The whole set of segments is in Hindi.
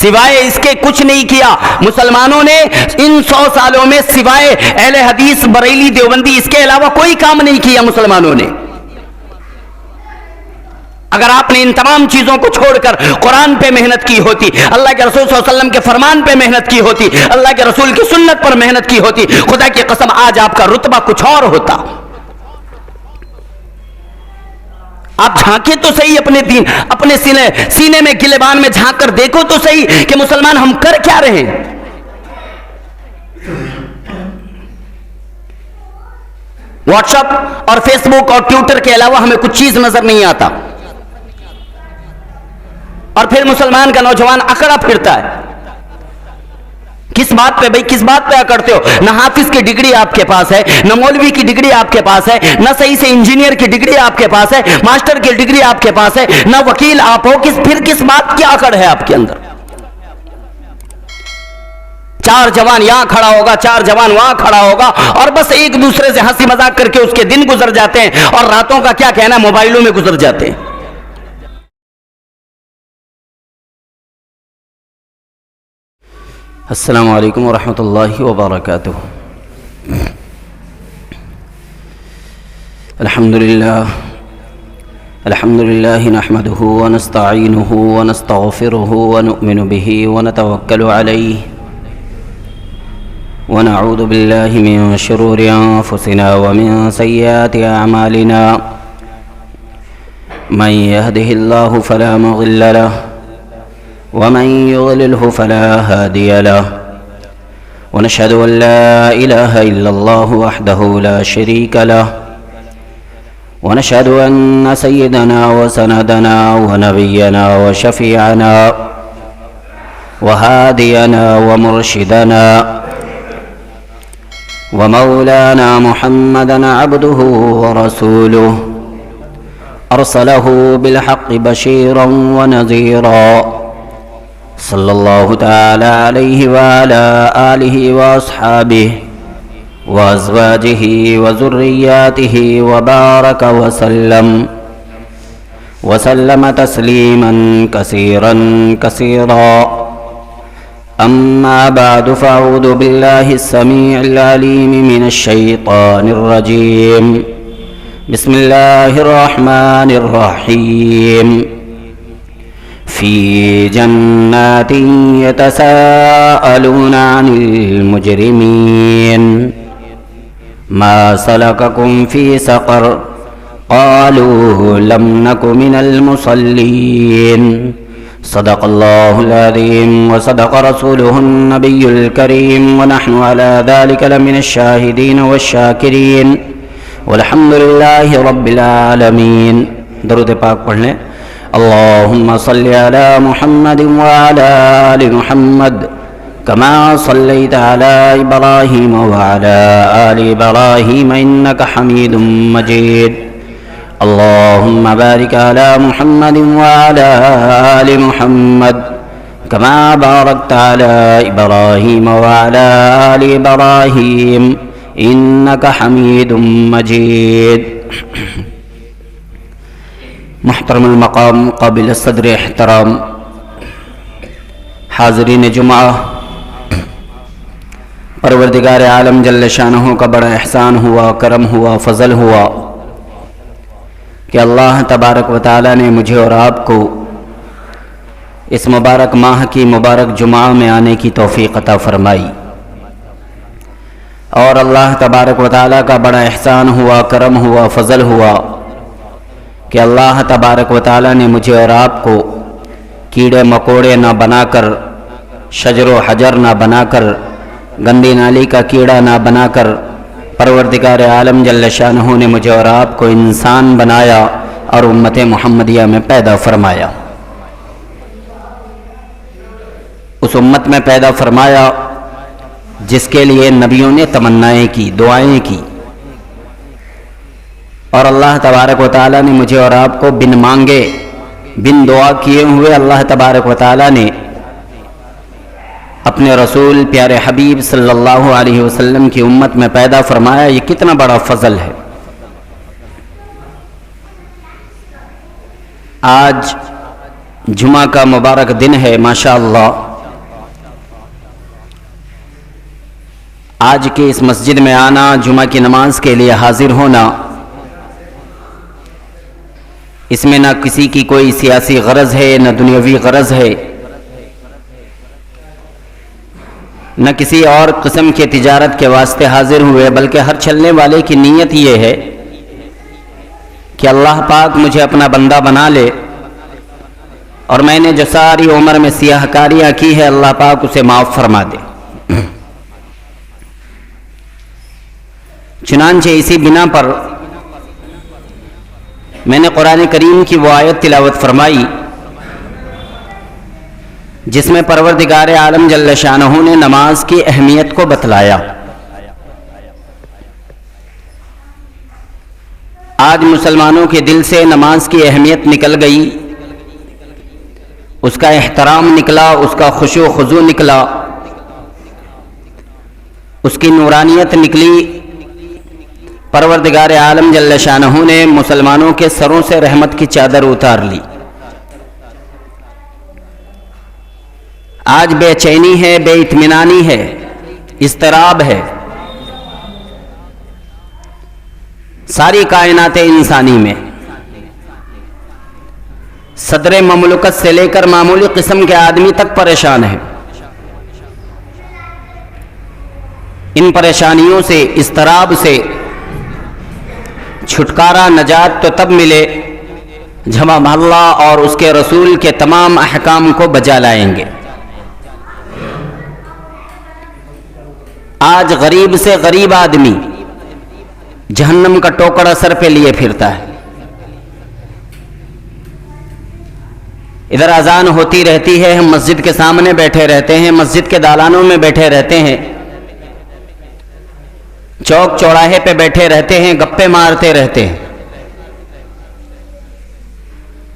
सिवाय इसके कुछ नहीं किया। मुसलमानों ने इन 100 सालों में सिवाय अहले हदीस, बरेली, देवबंदी, इसके अलावा कोई काम नहीं किया मुसलमानों ने। अगर आपने इन तमाम चीजों को छोड़कर कुरान पे मेहनत की होती, अल्लाह के रसूल सल्लल्लाहु अलैहि वसल्लम के फरमान पे मेहनत की होती, अल्लाह के रसूल की सुन्नत पर मेहनत की होती, खुदा की कसम आज आपका रुतबा कुछ और होता। आप झांके तो सही अपने दीन, अपने सीने में गिलेबान में झांक कर देखो तो सही कि मुसलमान हम कर क्या रहे हैं। व्हाट्सएप और फेसबुक और ट्विटर के अलावा हमें कुछ चीज नजर नहीं आता, और फिर मुसलमान का नौजवान अकड़ा फिरता है। किस बात पे भाई, किस बात पे अकड़ते हो? ना हाफिज की डिग्री आपके पास है, ना मौलवी की डिग्री आपके पास है, ना सही से इंजीनियर की डिग्री आपके पास है, मास्टर की डिग्री आपके पास है, ना वकील आप हो, फिर किस बात की अकड़ है आपके अंदर? चार जवान यहां खड़ा होगा, चार जवान वहां खड़ा होगा, और बस एक दूसरे से हंसी मजाक करके उसके दिन गुजर जाते हैं, और रातों का क्या कहना, मोबाइलों में गुजर जाते हैं। अस्सलामु अलैकुम वरहमतुल्लाहि वबरकातुहू। अल्हम्दुलिल्लाह नहमदुहु व नस्तईनुहु व नस्तगफिरुहु व नु'मिनु बिही व नतवक्कलु अलैहि व नऊज़ु बिल्लाहि मिन शुरूरि अनफुसिना व मिन सय्यिआति अअमालिना। मन यहदिहिल्लाहु फला मुज़िल्ल लहु वमन युज़लिल्हु फला हादिय लहु वनशहदु अन ला इलाहा इल्लल्लाहु वहदहु ला शरीक लहु वनशहदु अन्न सय्यदना व सनदना व नबिय्यना व शफीअना व हादियना व मुर्शिदना व मौलाना मुहम्मदन अब्दुहु व रसूलुहु अरसलहु बिलहक़्क़ि बशीरन व नज़ीरा सल्लल्लाहु तआला अलैहि व अला आलिहि व अस्हाबिहि व अज़वाजिहि व ज़ुर्रिय्यातिहि व बारक व सल्लम तस्लीमन कसीरन कसीरा। अम्मा बअदु फ़अऊज़ु बिल्लाहि अस्समीइल अलीम मिनश शैतानिर रजीम। बिस्मिल्लाहिर रहमानिर रहीम। फ़ी जन्नातिन यतसाअलून अनिल मुजरिमीन मा सलककुम फ़ी सक़र क़ालू लम नकु मिनल मुसल्लीन। सदक़ल्लाहुल अज़ीम व सदक़ रसूलुहुन नबियुल करीम व नहनु अला ज़ालिका लमिनश शाहिदीन वश्शाकिरीन वल्हम्दुलिल्लाहि रब्बिल आलमीन। दरूद पाक पढ़ लें। अल्लाहुम्मा सल्लि अला मुहम्मदिन व अला आलि मुहम्मद कमा सल्लैता अला इब्राहीम व अला आलि इब्राहीम इन्नका हमीदुम मजीद। अल्लाहुम्मा बारिक अला मुहम्मदिन व अला आलि मुहम्मद कमा बारकता अला इब्राहीम व अला आलि इब्राहीम इन्नका हमीदुम मजीद। मुहतरमुल मकाम काबिल सदर एहतराम हाज़रीन जुमा, परवरदिगार आलम जल्ल शानहू का बड़ा एहसान हुआ, करम हुआ, फ़ज़ल हुआ कि अल्लाह तबारक व तआला ने मुझे और आपको इस मुबारक माह की मुबारक जुमा में आने की तौफ़ीक़ अता फ़रमाई। और अल्लाह तबारक व तआला का बड़ा एहसान हुआ, करम हुआ, फ़ज़ल हुआ कि अल्लाह तबारक व तआला ने मुझे और आपको कीड़े मकोड़े ना बनाकर, शजर व हजर ना बनाकर, गंदी नाली का कीड़ा ना बनाकर, परवरदिगार आलम जल्ल शानहू ने मुझे और आपको इंसान बनाया और उम्मत मुहम्मदिया में पैदा फरमाया। उस उम्मत में पैदा फरमाया जिसके लिए नबियों ने तमन्नाएं की, दुआएं की, और अल्लाह तबारक व तआला ने मुझे और आपको बिन मांगे, बिन दुआ किए हुए अल्लाह तबारक व तआला ने अपने रसूल प्यारे हबीब सल्लल्लाहु अलैहि वसल्लम की उम्मत में पैदा फरमाया। ये कितना बड़ा फजल है। आज जुमा का मुबारक दिन है, माशा अल्लाह। आज की इस मस्जिद में आना, जुमा की नमाज के लिए हाजिर होना, इसमें न किसी की कोई सियासी गरज है, न दुनियावी गरज है, न किसी और किस्म के तिजारत के वास्ते हाजिर हुए, बल्कि हर चलने वाले की नीयत ये है कि अल्लाह पाक मुझे अपना बंदा बना ले और मैंने जो सारी उम्र में सियाहकारियाँ की है अल्लाह पाक उसे माफ़ फरमा दे। चुनांचे इसी बिना पर मैंने कुरान करीम की वो आयत तिलावत फरमाई जिसमें परवरदिगार आलम जल्ल शानहू ने नमाज की अहमियत को बतलाया। आज मुसलमानों के दिल से नमाज की अहमियत निकल गई, उसका एहतराम निकला, उसका खुशू खुजू निकला, उसकी नूरानियत निकली। परवरदिगार आलम जल्ल शानहू ने मुसलमानों के सरों से रहमत की चादर उतार ली। आज बेचैनी है, बेइत्मीनानी है, इस्तराब है। सारी कायनात इंसानी में सदर ममलुकत से लेकर मामूली किस्म के आदमी तक परेशान है। इन परेशानियों से, इस्तराब से छुटकारा, नजात तो तब मिले जब हम अल्लाह और उसके रसूल के तमाम अहकाम को बजा लाएंगे। आज गरीब से गरीब आदमी जहन्नम का टोकरा सर पे लिए फिरता है। इधर अजान होती रहती है, हम मस्जिद के सामने बैठे रहते हैं, मस्जिद के दालानों में बैठे रहते हैं, चौक चौराहे पे बैठे रहते हैं, गप्पे मारते रहते हैं।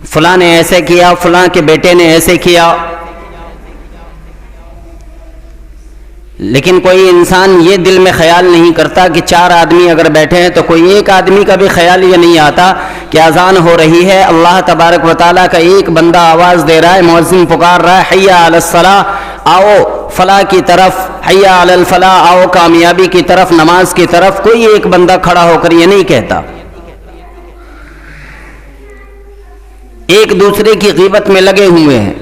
फलां ने ऐसे किया, फलां के बेटे ने ऐसे किया, लेकिन कोई इंसान ये दिल में ख्याल नहीं करता कि चार आदमी अगर बैठे हैं तो कोई एक आदमी का भी ख्याल ये नहीं आता कि अजान हो रही है, अल्लाह तबारक व तआला का एक बंदा आवाज़ दे रहा है, मुअज्जिन पुकार रहा है, हय्या अलस सलाह, आओ फलाह की तरफ, हय्या अलल फलाह, आओ कामयाबी की तरफ, नमाज की तरफ। कोई एक बंदा खड़ा होकर ये नहीं कहता। एक दूसरे की ग़ीबत में लगे हुए हैं।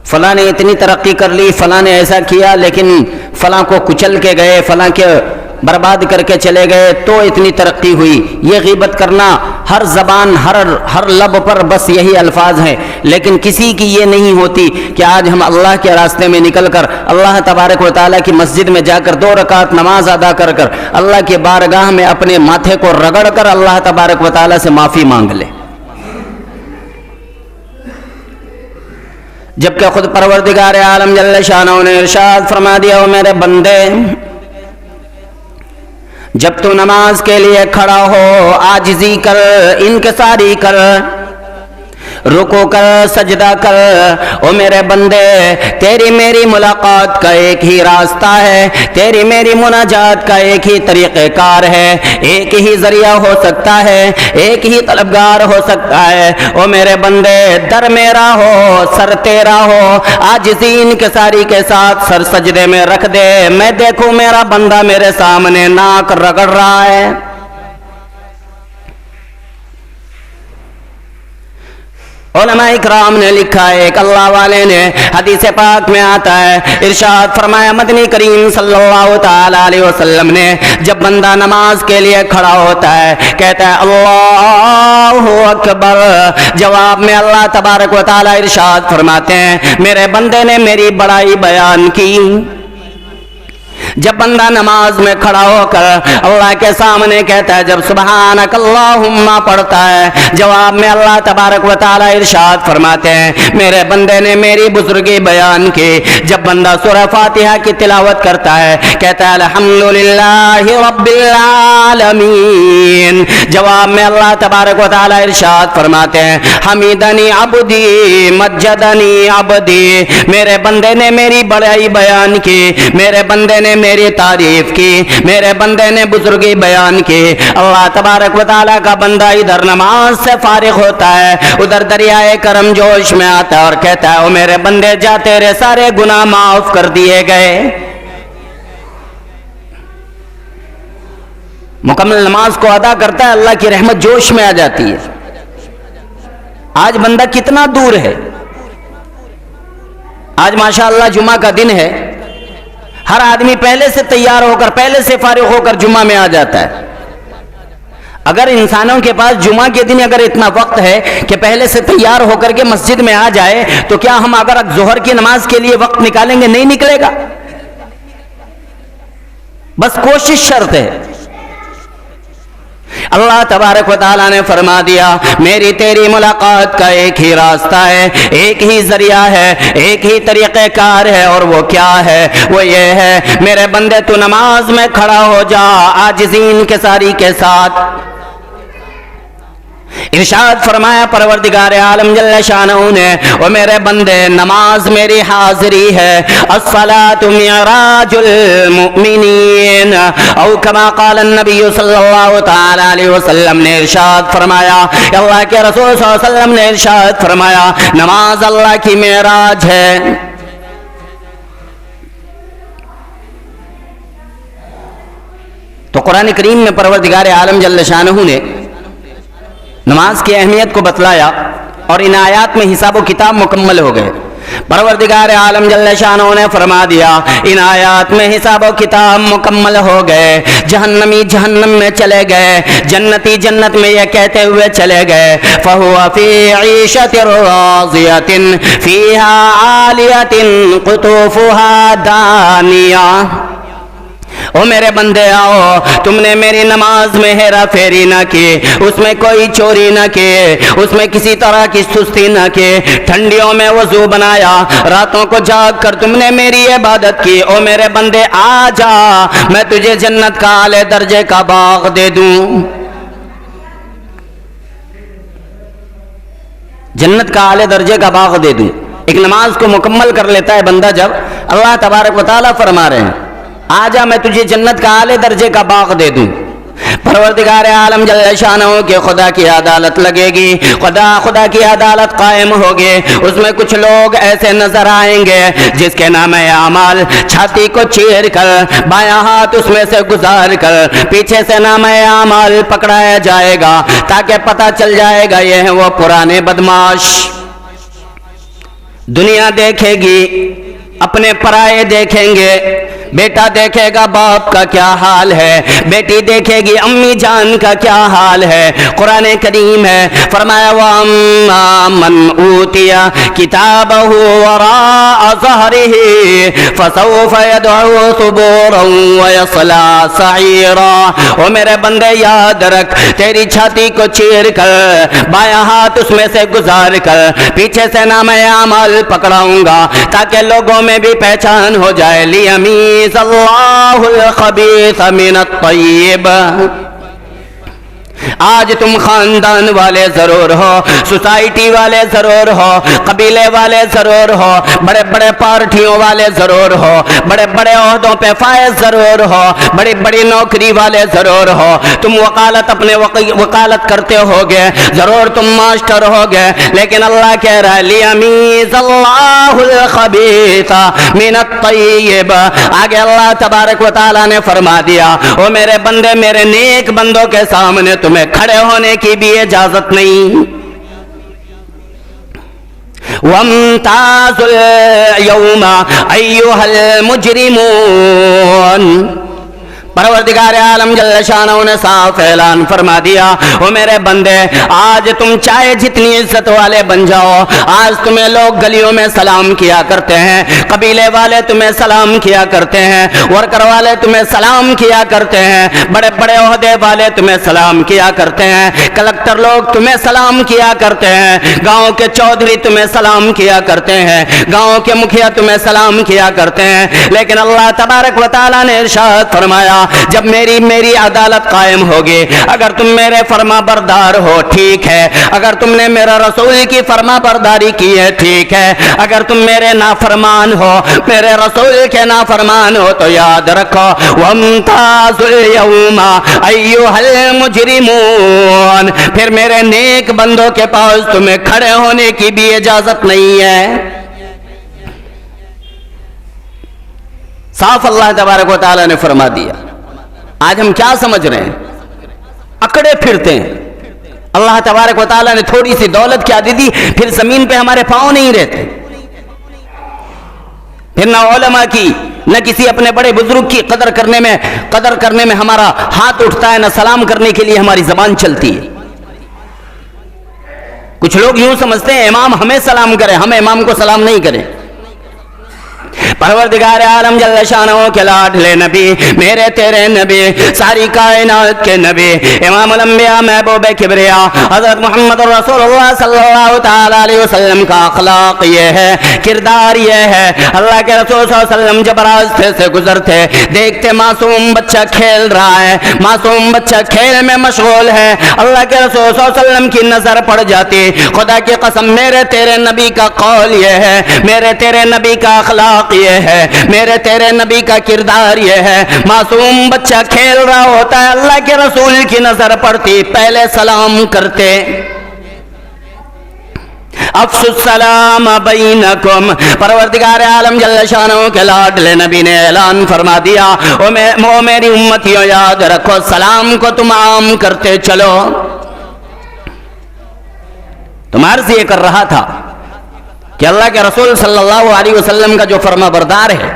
फलां ने इतनी तरक्की कर ली, फलां ने ऐसा किया, लेकिन फलां को कुचल के गए, फलां के बर्बाद करके चले गए तो इतनी तरक्की हुई। ये ग़ीबत करना हर ज़बान, हर लब पर बस यही अल्फाज हैं, लेकिन किसी की ये नहीं होती कि आज हम अल्लाह के रास्ते में निकल कर, अल्लाह तबारक व तआला की मस्जिद में जाकर 2 रकात नमाज अदा कर कर अल्लाह के बारगाह में अपने माथे को रगड़ कर अल्लाह तबारक व तआला से माफ़ी मांग ले। जबकि खुद परवरदिगार आलम जल्ल शानहू ने इरशाद फरमा दिया, ओ मेरे बंदे, जब तू नमाज के लिए खड़ा हो आजिज़ी कर, इनकिसारी कर, रुको कर, सजदा कर। ओ मेरे बंदे, तेरी मेरी मुलाकात का एक ही रास्ता है, तेरी मेरी मुनाजात का एक ही तरीक़ेकार है, एक ही जरिया हो सकता है, एक ही तलबगार हो सकता है। ओ मेरे बंदे, दर मेरा हो, सर तेरा हो, आजिज़ी इनकिसारी के साथ सर सजदे में रख दे। मैं देखूं मेरा बंदा मेरे सामने नाक रगड़ रहा है। उलमा इकराम ने लिखा है, एक अल्लाह वाले ने हदीस पाक में आता है, इरशाद फरमाया मदनी करीम सल्लल्लाहु ताला अलैहि वसल्लम ने, जब बंदा नमाज के लिए खड़ा होता है, कहता है अल्लाहु अकबर, जवाब में अल्लाह तबारक व तआला इरशाद फरमाते हैं, मेरे बंदे ने मेरी बड़ाई बयान की। जब बंदा नमाज में खड़ा होकर अल्लाह के सामने कहता है, जब सुबहानक अल्लाहुम्मा पढ़ता है, जवाब में अल्लाह तबारक व तआला इरशाद फरमाते हैं, मेरे बंदे ने मेरी बुजुर्गी बयान की। जब बंदा सूरह फातिहा की तिलावत करता है, कहता है अल्हम्दुलिल्लाहि रब्बिल आलमीन, जवाब में अल्लाह तबारक व तआला इरशाद फरमाते हैं, हमीदनी अब्दी मज्जदनी अब्दी, मेरे बंदे ने मेरी बड़ाई बयान की, मेरे बंदे ने मेरी तारीफ की, मेरे बंदे ने बुजुर्गी बयान की। अल्लाह तबारक व तआला का बंदा इधर नमाज से फारिग होता है, उधर दरियाए करम जोश में आता है और कहता है, ओ मेरे बंदे जा, तेरे सारे गुनाह माफ कर दिए गए। मुकम्मल नमाज को अदा करता है, अल्लाह की रहमत जोश में आ जाती है। आज बंदा कितना दूर है। आज माशाअल्लाह जुमा का दिन है, हर आदमी पहले से तैयार होकर, पहले से फारिग होकर जुमा में आ जाता है। अगर इंसानों के पास जुमा के दिन अगर इतना वक्त है कि पहले से तैयार होकर के मस्जिद में आ जाए, तो क्या हम अगर जोहर की नमाज के लिए वक्त निकालेंगे? नहीं निकलेगा। बस कोशिश शर्त है। अल्लाह तबारक व तआला ने फरमा दिया, मेरी तेरी मुलाकात का एक ही रास्ता है, एक ही जरिया है, एक ही तरीक़ेकार है, और वो क्या है? वो ये है, मेरे बंदे तू नमाज में खड़ा हो जा आजिज़ीन के सारी के साथ। इरशाद फरमाया परवरदिगार आलम जल्ल शानहू ने, ओ मेरे बंदे नमाज मेरी हाजिरी है, अस्सलातु मिअराजुल मुमिनीन, औ कमा क़ाल नबी सल्लल्लाहु तआला अलैहि वसल्लम ने इरशाद फरमाया, अल्लाह के रसूल सल्लल्लाहु अलैहि वसल्लम ने इरशाद फरमाया, नमाज अल्लाह की मेराज है। तो कुरान करीम में परवरदिगार आलम जल्ल शानहू ने नमाज की अहमियत को बतलाया, और इन आयात में हिसाब व किताब मुकम्मल हो गए। परवरदिगार आलम जल्ल शानहू ने फरमा दिया, इन आयात में हिसाब व किताब मुकम्मल हो गए। जहन्नमी जहन्नम में चले गए, जन्नती जन्नत में ये कहते हुए चले गए, फहुवा फी ईशतिर राज़ियतिन फीहा आलियतिन कुतूफुहा दानिया। ओ मेरे बंदे आओ, तुमने मेरी नमाज में हेरा फेरी ना की, उसमें कोई चोरी ना की, उसमें किसी तरह की सुस्ती ना की, ठंडियों में वजू बनाया, रातों को जाग कर तुमने मेरी इबादत की। ओ मेरे बंदे आ जा, मैं तुझे जन्नत का आले दर्जे का बाग दे दूं। जन्नत का आले दर्जे का बाग दे दूं। एक नमाज को मुकम्मल कर लेता है बंदा जब, अल्लाह तबारक व तआला फरमा रहे हैं, आजा मैं तुझे जन्नत का आले दर्जे का बाग दे दूं। परवरदिगार आलम जल्ल शानहू के खुदा की अदालत लगेगी, खुदा की अदालत कायम होगी। उसमें कुछ लोग ऐसे नजर आएंगे जिसके नामे अमाल छाती को चीर कर, बायां हाथ उसमें से गुजार कर, पीछे से नामे अमाल पकड़ाया जाएगा, ताकि पता चल जाएगा ये है वो पुराने बदमाश। दुनिया देखेगी, अपने पराये देखेंगे, बेटा देखेगा बाप का क्या हाल है, बेटी देखेगी अम्मी जान का क्या हाल है। कुरान करीम है, फरमाया वअम्मा मन ऊतिया किताबहु वराअ ज़हरिही फसौफ़ यदअू सुबूरन वयस्ला सईरा। ओ मेरे बंदे याद रख, तेरी छाती को चीर कर, बायां हाथ उसमें से गुजार कर, पीछे से नामे अमाल पकड़ाऊंगा, ताकि लोगों में भी पहचान हो जाए। लियमी अल्लाहुल खबीस मिनत तय्यिब। आज तुम खानदान वाले जरूर हो, सोसाइटी वाले जरूर हो, कबीले वाले जरूर हो, बड़े बड़े पार्टियों वाले जरूर हो, बड़े बड़े ओहदों पे फायज जरूर हो, बड़ी बड़ी नौकरी वाले जरूर हो, तुम वकालत अपने वकालत करते होगे, जरूर तुम मास्टर होगे, लेकिन अल्लाह कह रहा है लियमीज़ अल्लाहुल खबीसा मिनत तय्यिब। आगे अल्लाह तबारक व तआला ने फरमा दिया, ओ मेरे बंदे, मेरे नेक बंदों के सामने तुम्हें खड़े होने की भी इजाजत नहीं। वम्ताजुल यौमा अय्युहल मुजरिमून। परवरदिगार आलम जल्ल शानहू ने साफ ऐलान फरमा दिया, ओ मेरे बंदे, आज तुम चाहे जितनी इज्जत वाले बन जाओ, आज तुम्हें लोग गलियों में सलाम किया करते हैं, कबीले वाले तुम्हें सलाम किया करते हैं, वर्कर वाले तुम्हें सलाम किया करते हैं, बड़े बड़े ओहदे वाले तुम्हें सलाम किया करते हैं, कलेक्टर लोग तुम्हें सलाम किया करते हैं, गाँव के चौधरी तुम्हें सलाम किया करते हैं, गाँव के मुखिया तुम्हें सलाम किया करते हैं। लेकिन अल्लाह तबारक व तआला ने इरशाद फरमाया, जब मेरी अदालत कायम होगी, अगर तुम मेरे फरमा बरदार हो ठीक है, अगर तुमने मेरा रसूल की फरमा बरदारी की है ठीक है, अगर तुम मेरे नाफरमान हो, मेरे रसूल के नाफरमान हो, तो याद रखो वम्ताजुल यौमा अय्युहल मुजरिमून। फिर मेरे नेक बंदों के पास तुम्हें खड़े होने की भी इजाजत नहीं है। साफ अल्लाह तबारक व तआला ने फरमा दिया। आज हम क्या समझ रहे हैं? अकड़े फिरते हैं। अल्लाह तबारक व तआला ने थोड़ी सी दौलत क्या दे दी, फिर जमीन पे हमारे पांव नहीं रहते, फिर ना उलमा की न किसी अपने बड़े बुजुर्ग की कदर करने में हमारा हाथ उठता है, न सलाम करने के लिए हमारी जबान चलती है। कुछ लोग यूं समझते हैं इमाम हमें सलाम करे, हम इमाम को सलाम नहीं करें। परवरदिगार आलम जल्ल शानहू के लाडले नबी, मेरे तेरे नबी, सारी कायनात के नबी, इमामुल अंबिया महबूब किबरिया हजरत मोहम्मद रसूलुल्लाह सल्लल्लाहु तआला अलैहि वसल्लम का अखलाक ये है, किरदार ये है। अल्लाह के रसूल सल्लल्लाहु अलैहि वसल्लम जब रास्ते से गुजरते, देखते मासूम बच्चा खेल रहा है, मासूम बच्चा खेल में मशगूल है, अल्लाह के रसूल सल्लल्लाहु अलैहि वसल्लम की नजर पड़ जाती। खुदा की कसम, मेरे तेरे नबी का कौल ये है, मेरे तेरे नबी का अखलाक ये है, मेरे तेरे नबी का किरदार ये है। मासूम बच्चा खेल रहा होता है, अल्लाह के रसूल की नजर पड़ती, पहले सलाम करते, अफ़्शुस सलाम बैनकुम। परवरदिगार आलम जल्ल शानहू के लाडले नबी ने ऐलान फरमा दिया, ओ मेरी उम्मतियों, याद रखो सलाम को तुम आम करते चलो। तो अर्ज़ ये कर रहा था कि अल्लाह के रसूल सल्लल्लाहु अलैहि वसल्लम का जो फरमा बरदार है,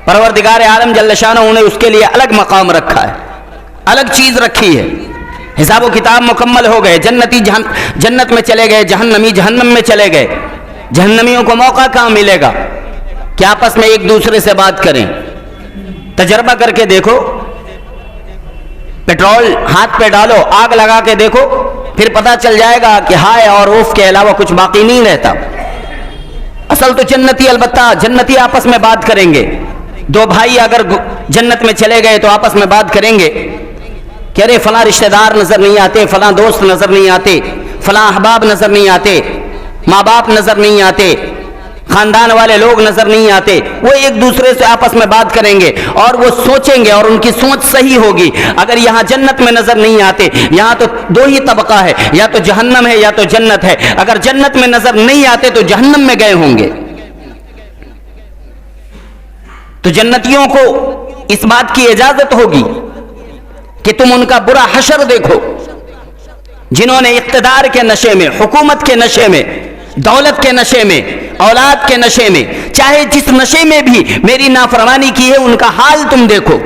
परवरदिगार आलम जल्ल शानहू ने उसके लिए अलग मकाम रखा है, अलग चीज रखी है। हिसाब किताब मुकम्मल हो गए, जन्नती जन्नत में चले गए, जहन्नमी जहन्नम में चले गए। जहन्नमियों को मौका कहां मिलेगा कि आपस में एक दूसरे से बात करें? तजर्बा करके देखो, पेट्रोल हाथ पे डालो, आग लगा के देखो, फिर पता चल जाएगा कि हाय और उफ के अलावा कुछ बाकी नहीं रहता। असल तो जन्नती, अलबत्ता जन्नती आपस में बात करेंगे। दो भाई अगर जन्नत में चले गए तो आपस में बात करेंगे कि अरे फलां रिश्तेदार नजर नहीं आते, फलां दोस्त नजर नहीं आते, फलां अहबाब नजर नहीं आते, माँ बाप नजर नहीं आते, खानदान वाले लोग नजर नहीं आते। वो एक दूसरे से आपस में बात करेंगे और वो सोचेंगे और उनकी सोच सही होगी। अगर यहाँ जन्नत में नजर नहीं आते, यहाँ तो दो ही तबका है, या तो जहन्नम है या तो जन्नत है। अगर जन्नत में नजर नहीं आते तो जहन्नम में गए होंगे। तो जन्नतियों को इस बात की इजाजत होगी कि तुम उनका बुरा हशर देखो, जिन्होंने इख्तिदार के नशे में, हुकूमत के नशे में, दौलत के नशे में, औलाद के नशे में, चाहे जिस नशे में भी मेरी नाफरमानी की है, उनका हाल तुम देखो।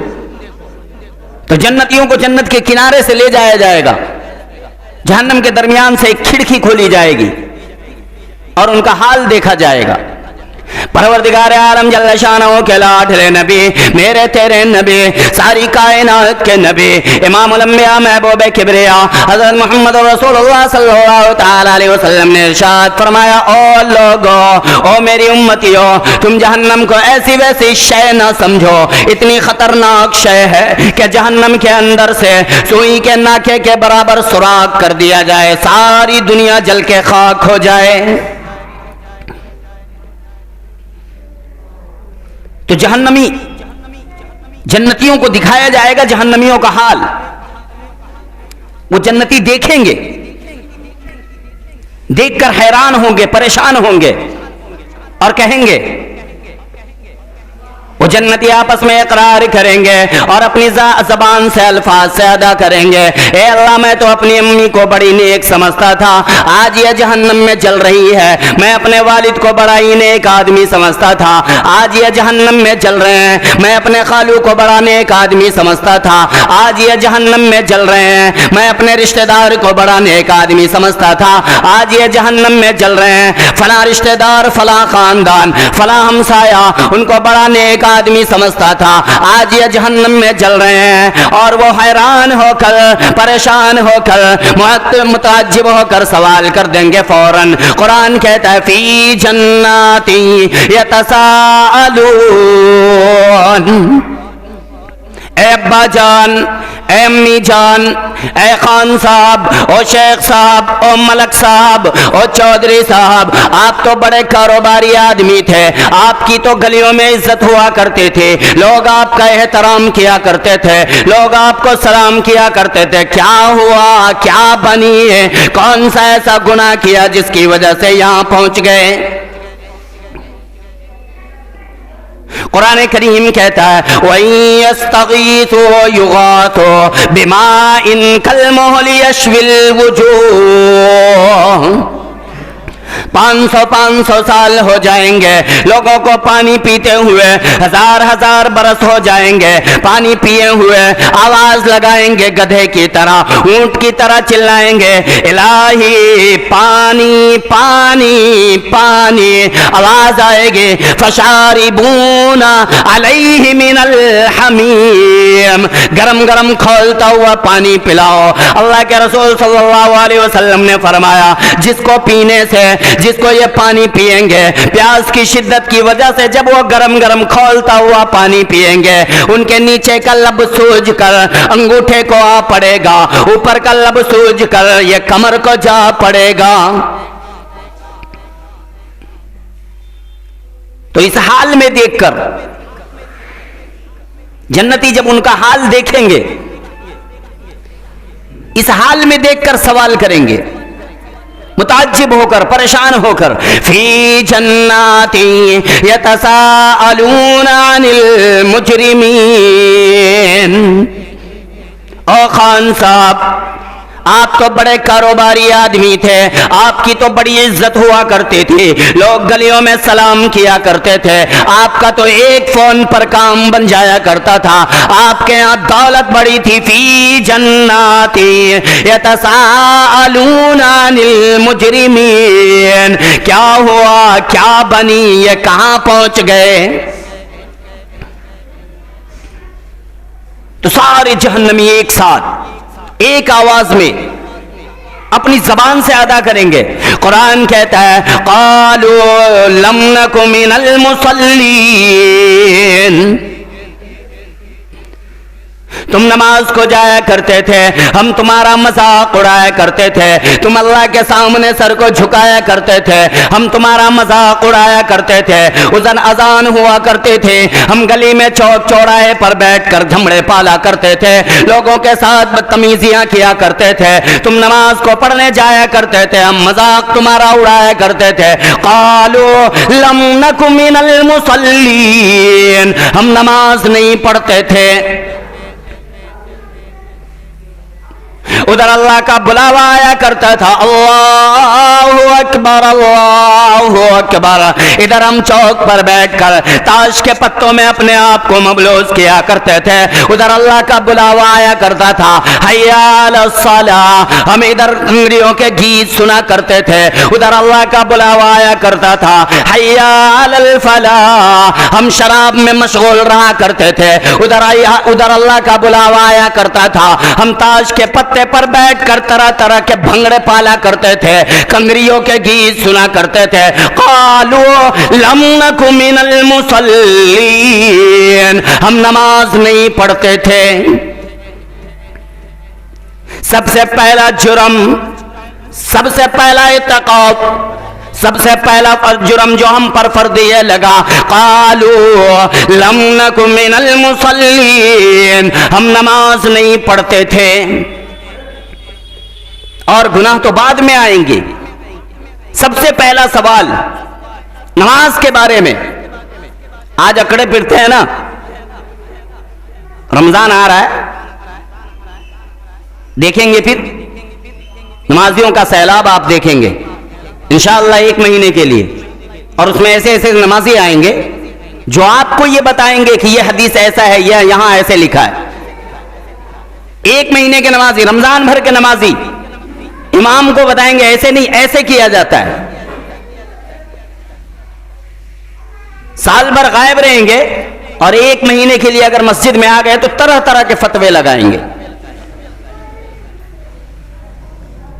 तो जन्नतियों को जन्नत के किनारे से ले जाया जाएगा, जहन्नम के दरमियान से एक खिड़की खोली जाएगी और उनका हाल देखा जाएगा। परवरदिगार आलम जल्ल शानहू के लाडले नबी, मेरे तेरे नबी, सारी कायनात के नबी, इमामुल अंबिया महबूब किबरिया हजरत मोहम्मद रसूलुल्लाह सल्लल्लाहु तआला अलैहि वसल्लम ने इरशाद फरमाया, ओ लोगो, ओ मेरी उम्मतियों, तुम जहन्नम को ऐसी वैसी शय न समझो, इतनी खतरनाक शय है कि जहन्नम के अंदर से सुई के नाके के बराबर सुराख कर दिया जाए, सारी दुनिया जल के खाक हो जाए। तो जहन्नमी, जन्नतियों को दिखाया जाएगा जहन्नमियों का हाल। वो जन्नती देखेंगे, देखकर हैरान होंगे, परेशान होंगे और कहेंगे, वो जन्नती आपस में इकरार करेंगे और अपनी ज़बान से अल्फाज से अदा करेंगे, ए अल्लाह, मैं तो अपनी अम्मी को बड़ी नेक समझता था, आज ये जहन्नम में जल रही है। मैं अपने वालिद को बड़ा ही नेक आदमी समझता था, आज ये जहन्नम में जल रहे हैं। मैं अपने खालू को बड़ा नेक आदमी समझता था, आज ये जहन्नम में जल रहे हैं। मैं अपने रिश्तेदार को बड़ा नेक आदमी समझता था, आज ये जहन्नम में जल रहे हैं। फला रिश्तेदार, फला खानदान, फला हमसाया, उनको बड़ा नेक आदमी समझता था, आज ये जहन्नम में जल रहे हैं। और वो हैरान होकर, परेशान होकर, मुताज्जिब होकर सवाल कर देंगे फौरन। कुरान कहता है, फी जन्नाती यतसाअलून, ए अब्बा जान, ए अम्मी जान, ए खान साहब, ओ शेख साहब, ओ मलक साहब, ओ चौधरी साहब, आप तो बड़े कारोबारी आदमी थे, आपकी तो गलियों में इज्जत हुआ करते थे, लोग आपका एहतराम किया करते थे, लोग आपको सलाम किया करते थे। क्या हुआ, क्या बनी है, कौन सा ऐसा गुनाह किया जिसकी वजह से यहां पहुंच गए? कुरान करीम कहता है वयस्तगीथु युगाथु बिमाइन कलमुहलि यशविल वुजूह। 500 साल हो जाएंगे लोगों को पानी पीते हुए, 1000 बरस हो जाएंगे पानी पिए हुए, आवाज लगाएंगे गधे की तरह, ऊंट की तरह चिल्लाएंगे इलाही पानी पानी पानी। आवाज आएगी फशारिबूना अलैहि मिनल हमीम, गरम गरम खौलता हुआ पानी पिलाओ। अल्लाह के रसूल सल्लल्लाहु अलैहि वसल्लम ने फरमाया जिसको पीने से, जिसको ये पानी पिएंगे प्यास की शिद्दत की वजह से, जब वो गरम गरम खौलता हुआ पानी पिएंगे उनके नीचे का लब सूज कर अंगूठे को आ पड़ेगा, ऊपर का लब सूज कर ये कमर को जा पड़ेगा। तो इस हाल में देखकर जन्नती जब उनका हाल देखेंगे, इस हाल में देखकर सवाल करेंगे मुताज्जिब होकर, परेशान होकर, फी जन्नाती यतसाअलूना अनिल मुजरिमीन। ओ खान साहब आप तो बड़े कारोबारी आदमी थे, आपकी तो बड़ी इज्जत हुआ करती थी, लोग गलियों में सलाम किया करते थे, आपका तो एक फोन पर काम बन जाया करता था, आपके यहाँ दौलत बड़ी थी। फी जन्नाती यतसाअलूना अनिल मुजरिमीन, क्या हुआ, क्या बनी, ये कहां पहुंच गए? तो सारे जहन्नमी एक साथ एक आवाज में अपनी जबान से अदा करेंगे। कुरान कहता है क़ालू लम नकु मिनल मुसल्लीन, तुम नमाज को जाया करते थे, हम तुम्हारा मजाक उड़ाया करते थे, तुम अल्लाह के सामने सर को झुकाया करते थे, हम तुम्हारा मजाक उड़ाया करते थे। उस दिन अजान हुआ करते थे, हम गली में चौक चौराहे पर बैठकर झमड़े पाला करते थे, लोगों के साथ बदतमीजियां किया करते थे, तुम नमाज को पढ़ने जाया करते थे, हम मजाक तुम्हारा उड़ाया करते थे। क़ालू लम नकु मिनल मुसल्लीन, हम नमाज नहीं पढ़ते थे। उधर अल्लाह का बुलावा आया करता था, अल्लाहु अकबर अल्लाहु अकबर। इधर हम चौक पर बैठकर ताश के पत्तों में अपने आप को मबलूस किया करते थे, उधर अल्लाह का बुलावा आया करता था, हय्या अलस सलाह। हम इधर अंगड़ियों के गीत सुना करते थे, उधर अल्लाह का बुलावा आया करता था, हय्या अलल फलाह। हम शराब में मशगूल रहा करते थे, उधर अल्लाह का बुलावा आया करता था, हम ताश के पत्ते पर बैठकर तरह तरह के भंगड़े पाला करते थे, कंगरियों के गीत सुना करते थे। क़ालू लम नकु मिनल मुसल्लीन, हम नमाज नहीं पढ़ते थे। सबसे पहला जुर्म, सबसे पहला इत्क़ाब, सबसे पहला जुर्म जो हम पर फर्दिया लगा, क़ालू लम नकु मिनल मुसल्लीन, हम नमाज नहीं पढ़ते थे। और गुनाह तो बाद में आएंगे, सबसे पहला सवाल नमाज के बारे में। आज अकड़े फिरते हैं ना, रमजान आ रहा है, देखेंगे फिर नमाजियों का सैलाब आप देखेंगे इंशाअल्लाह 1 महीने के लिए, और उसमें ऐसे ऐसे नमाजी आएंगे जो आपको ये बताएंगे कि ये हदीस ऐसा है, यह यहां ऐसे लिखा है। 1 महीने के नमाजी, रमजान भर के नमाजी इमाम को बताएंगे ऐसे नहीं, ऐसे किया जाता है। साल भर गायब रहेंगे और 1 महीने के लिए अगर मस्जिद में आ गए तो तरह तरह के फतवे लगाएंगे।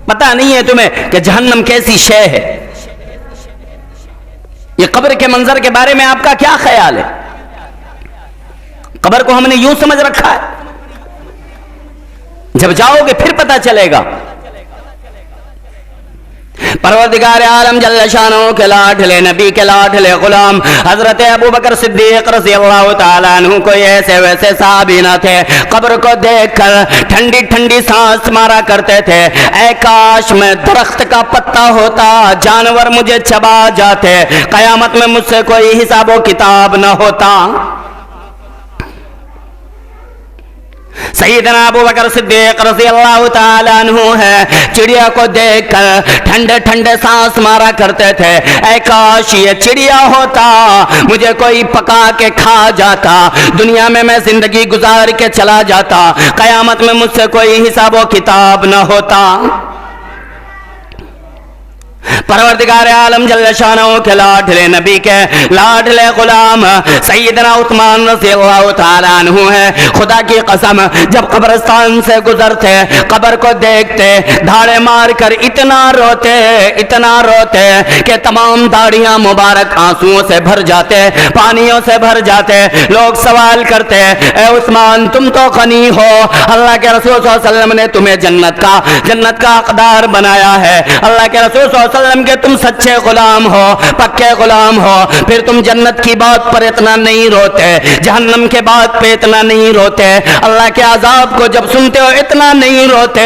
पता नहीं है तुम्हें कि जहन्नम कैसी शय है? ये कब्र के मंजर के बारे में आपका क्या ख्याल है? कब्र को हमने यूं समझ रखा है, जब जाओगे फिर पता चलेगा। परवरदिगार आलम जल्ल शानो के लाडले नबी के लाडले गुलाम हजरत अबू बकर सिद्दीक रज़ियल्लाहु ताला अन्हु को ऐसे वैसे साहबी न थे, कब्र को देखकर ठंडी ठंडी सांस मारा करते थे। ऐ काश में दरख्त का पत्ता होता, जानवर मुझे चबा जाते, कयामत में मुझसे कोई हिसाबो किताब न होता। सैयदना अबू बकर सिद्दीक रज़ियल्लाहु ताला अन्हु है, चिड़िया को देखकर ठंडे ठंडे सांस मारा करते थे। ऐ काश ये चिड़िया होता, मुझे कोई पका के खा जाता, दुनिया में मैं जिंदगी गुजार के चला जाता, कयामत में मुझसे कोई हिसाबो किताब न होता। परवरदिगार आलम जल्ल शानो के लाडले नबी के लाडले गुलाम सैयदना उस्मान रज़ियल्लाहु ताला अन्हु है, खुदा की कसम जब कब्रिस्तान से गुजरते, कब्र को देखते, धाड़े मार कर इतना रोते कि तमाम दाढ़ियां मुबारक आंसुओं से भर जाते, पानियों से भर जाते। लोग सवाल करते, ए उस्मान तुम तो गनी हो, अल्लाह के रसूल सल्लल्लाहु अलैहि वसल्लम ने तुम्हें जन्नत का हकदार बनाया है, अल्लाह के रसूल सल्लल्लाहु अलैहि वसल्लम के तुम सच्चे गुलाम हो, पक्के गुलाम हो, फिर तुम जन्नत की बात पर इतना नहीं रोते, जहन्नम के बात पे इतना नहीं रोते, अल्लाह के अजाब को जब सुनते हो इतना नहीं रोते,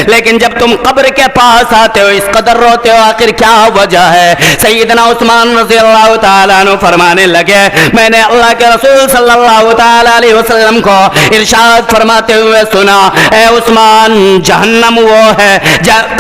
लेकिन जब तुम कब्र के पास आते हो इस कदर रोते हो, आखिर क्या वजह है? सैयदना उस्मान रज़ियल्लाहु ताला अन्हु फरमाने लगे, मैंने अल्लाह के रसूल सल्लल्लाहु ताला अलैहि वसल्लम को इरशाद फरमाते हुए सुना, ए उस्मान जहन्नम वो है,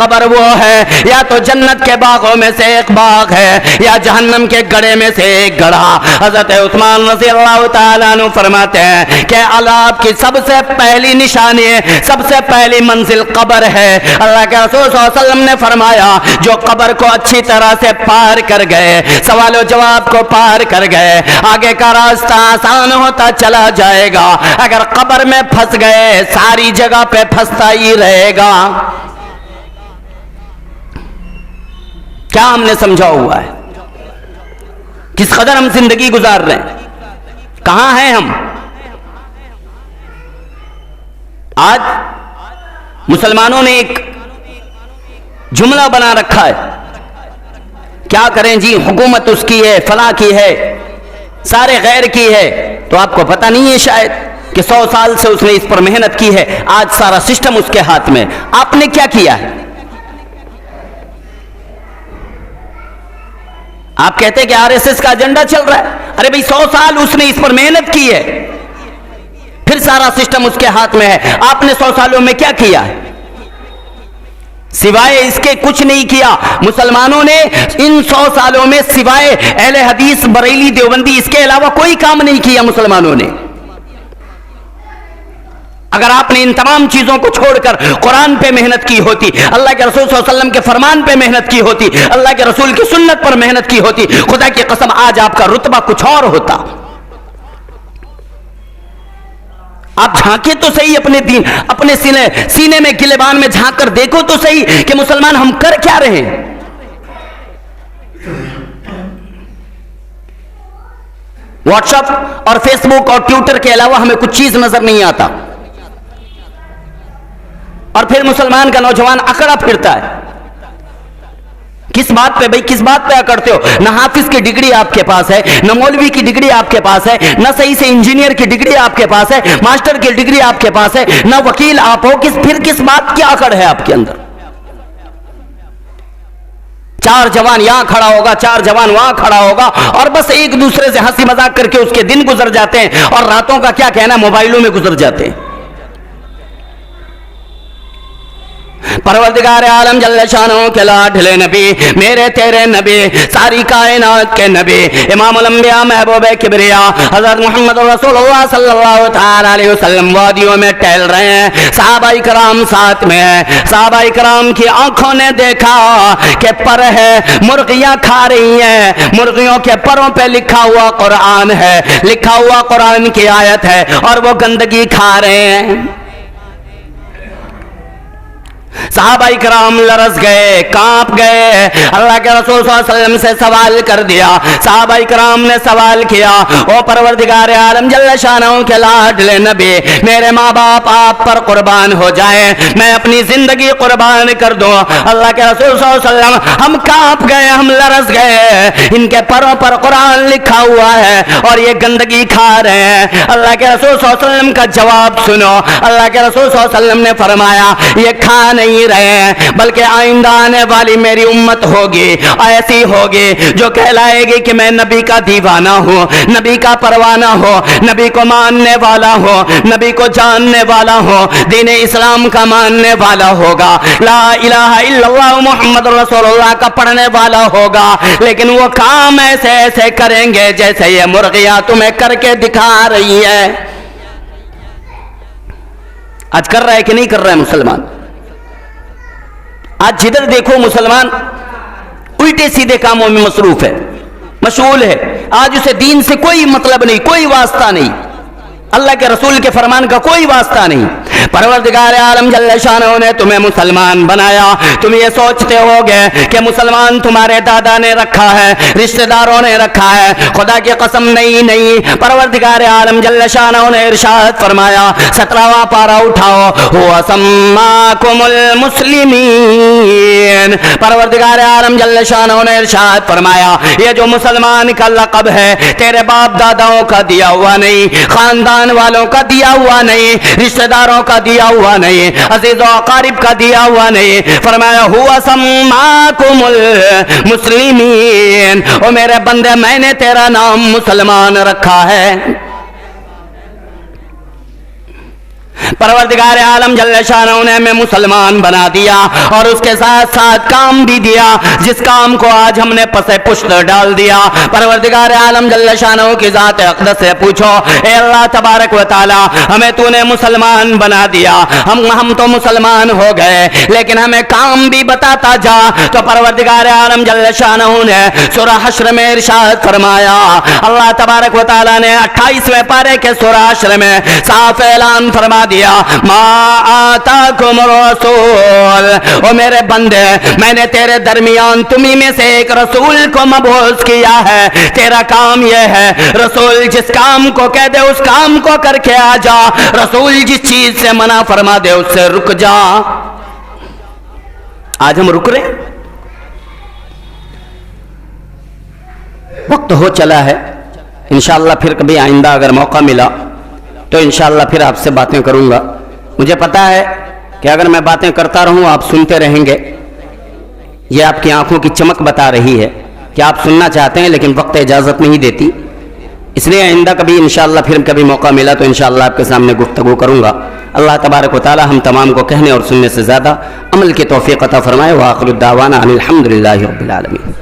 कब्र वो है, या तो जन्नत के बागों में से एक बाग है, या जहन्नम के गड़े में से एक गड़ा। हज़रत उस्मान रज़ियल्लाहु ताला अन्हु फरमाते हैं कि अज़ाब की सबसे पहली निशानी, सबसे पहली मंजिल कब्र है। अल्लाह के रसूल सल्लल्लाहु अलैहि वसल्लम ने फरमाया, जो कब्र को अच्छी तरह से पार कर गए, सवाल जवाब को पार कर गए, आगे का रास्ता आसान होता चला जाएगा। अगर कब्र में फंस गए, सारी जगह पे फंसता ही रहेगा। क्या हमने समझा हुआ है? किस कदर हम जिंदगी गुजार रहे हैं? कहां हैं हम? आज मुसलमानों ने एक जुमला बना रखा है, क्या करें जी, हुकूमत उसकी है, फला की है, सारे गैर की है। तो आपको पता नहीं है शायद कि 100 साल से उसने इस पर मेहनत की है, आज सारा सिस्टम उसके हाथ में। आपने क्या किया है? आप कहते हैं कि आरएसएस का एजेंडा चल रहा है। अरे भाई 100 साल उसने इस पर मेहनत की है, फिर सारा सिस्टम उसके हाथ में है। आपने 100 सालों में क्या किया है? सिवाय इसके कुछ नहीं किया। मुसलमानों ने इन 100 सालों में सिवाय अहले हदीस, बरेली, देवबंदी, इसके अलावा कोई काम नहीं किया मुसलमानों ने। अगर आपने इन तमाम चीजों को छोड़कर कुरान पे मेहनत की होती, अल्लाह के रसूल सल्लल्लाहु अलैहि वसल्लम के फरमान पे मेहनत की होती, अल्लाह के रसूल की सुन्नत पर मेहनत की होती, खुदा की कसम आज आपका रुतबा कुछ और होता। आप झांके तो सही अपने दीन, अपने सीने में गिलेबान में झांक कर देखो तो सही कि मुसलमान हम कर क्या रहे हैं। व्हाट्सएप और फेसबुक और ट्विटर के अलावा हमें कुछ चीज नजर नहीं आता, और फिर मुसलमान का नौजवान अकड़ा फिरता है। किस बात पे भाई, किस बात पे अकड़ते हो? ना हाफिज की डिग्री आपके पास है, न मौलवी की डिग्री आपके पास है, न सही से इंजीनियर की डिग्री आपके पास है, मास्टर की डिग्री आपके पास है, न वकील आप हो, फिर किस बात की अकड़ है आपके अंदर? 4 जवान यहां खड़ा होगा, 4 जवान वहां खड़ा होगा, और बस एक दूसरे से हंसी मजाक करके उसके दिन गुजर जाते हैं, और रातों का क्या कहना, मोबाइलों में गुजर जाते हैं। परवरदिगार आलम जल्ल शानो के लाडले नबी, मेरे तेरे नबी, सारी कायनात के नबी, इमामुल अंबिया, महबूबे किबरिया हजरत मोहम्मद रसूलुल्लाह सल्लल्लाहु ताला अलैहि वसल्लम वादियों में टहल रहे हैं, सहाबाए कराम साथ में है। सहाबाए कराम की आंखों ने देखा कि पर है, मुर्गियां खा रही हैं, मुर्गियों के परों पे लिखा हुआ कुरान है, लिखा हुआ कुरान की आयत है, और वो गंदगी खा रहे हैं। सहाबाई कराम लरस गए, कांप गए। अल्लाह के रसूल सल्लल्लाहु अलैहि वसल्लम से सवाल कर दिया। सहाबाई कराम ने सवाल किया, ओ परवरदिगार आलम जल्ल शानहू के लाडले नबी, मेरे माँ बाप आप पर कुर्बान हो जाए, मैं अपनी जिंदगी कुर्बान कर दूं। अल्लाह के रसूल सल्लल्लाहु अलैहि वसल्लम, हम कांप गए, हम लरस गए, इनके पैरों पर कुरान लिखा हुआ है और ये गंदगी खा रहे हैं। अल्लाह के रसूल सल्लल्लाहु अलैहि वसल्लम का जवाब सुनो। अल्लाह के रसूल सल्लल्लाहु अलैहि वसल्लम ने फरमाया, ये खा नहीं रहे हैं, बल्कि आइंदा आने वाली मेरी उम्मत होगी, ऐसी होगी जो कहलाएगी कि मैं नबी का दीवाना हूँ, नबी का परवाना हो, नबी को मानने वाला हो, नबी को जानने वाला हो, दीन इस्लाम का मानने वाला होगा, ला इलाहा इल्लल्लाह मुहम्मद रसूलुल्लाह का पढ़ने वाला होगा। लेकिन वो काम ऐसे ऐसे करेंगे जैसे ये मुर्गियां तुम्हें करके दिखा रही है। आज कर रहा है कि नहीं कर रहा है मुसलमान? आज जिधर देखो मुसलमान उल्टे सीधे कामों में मसरूफ है, मशगूल है। आज उसे दीन से कोई मतलब नहीं, कोई वास्ता नहीं, अल्लाह के रसूल के फरमान का कोई वास्ता नहीं। परवरदिगार आलम जल्ल शानहू ने तुम्हें मुसलमान बनाया, तुम ये सोचते होगे कि मुसलमान तुम्हारे दादा ने रखा है, रिश्तेदारों ने रखा है, खुदा की कसम नहीं नहीं। परवरदिगार आलम जल्ल शानहू ने इरशाद फरमाया, 17वां पारा उठाओ, हुवा सम्माकुमुल मुस्लिमीन। परवरदिगार आलम जल्ल शानहू ने इरशाद फरमाया, ये जो मुसलमान का लक़ब है तेरे बाप दादाओं का दिया हुआ नहीं, खानदान वालों का दिया हुआ नहीं, रिश्तेदारों का दिया हुआ नहीं, अजीज़ और अकारिब का दिया हुआ नहीं। फरमाया, हुआ सम्माकुमुल मुस्लिमीन, ओ मेरे बंदे मैंने तेरा नाम मुसलमान रखा है। परवरदिगार आलम जल्ल शानहू ने हमें मुसलमान बना दिया और उसके साथ साथ काम भी दिया, जिस काम को आज हमने पसे पुष्ट डाल दिया। परवरदिगार आलम जल्ल शानहू की ज़ात अक़दस से पूछो, ए अल्लाह तबारक व तआला, हमें तूने मुसलमान बना दिया, हम तो मुसलमान हो गए, लेकिन हमें काम भी बताता जा। तो परवरदिगार आलम जल्ल शानहू ने सूरह हश्र में इरशाद फरमाया, अल्लाह तबारक व तआला ने 28वें पारे के सूरह हश्र में साफ ऐलान फरमा दिया, मा आताकुम रसूल, ओ मेरे बंदे मैंने तेरे दरमियान तुम्ही में से एक रसूल को मबूस किया है। तेरा काम यह है, रसूल जिस काम को कह दे उस काम को करके आ जा, रसूल जिस चीज से मना फरमा दे उससे रुक जा। आज हम रुक रहे, वक्त हो चला है। इंशाअल्लाह फिर कभी आइंदा अगर मौका मिला तो इंशाअल्लाह फिर आपसे बातें करूंगा। मुझे पता है कि अगर मैं बातें करता रहूं आप सुनते रहेंगे, ये आपकी आंखों की चमक बता रही है कि आप सुनना चाहते हैं, लेकिन वक्त इजाज़त नहीं देती। इसलिए आइंदा कभी इंशाअल्लाह फिर कभी मौका मिला तो इंशाअल्लाह आपके सामने गुफ्तगू करूंगा। अल्लाह तबारक व तआला हम तमाम को कहने और सुनने से ज़्यादा अमल की तौफीक अता फरमाए। व आखिरु दावाना अनिल हम्दुलिल्लाहि रब्बिल आलमीन।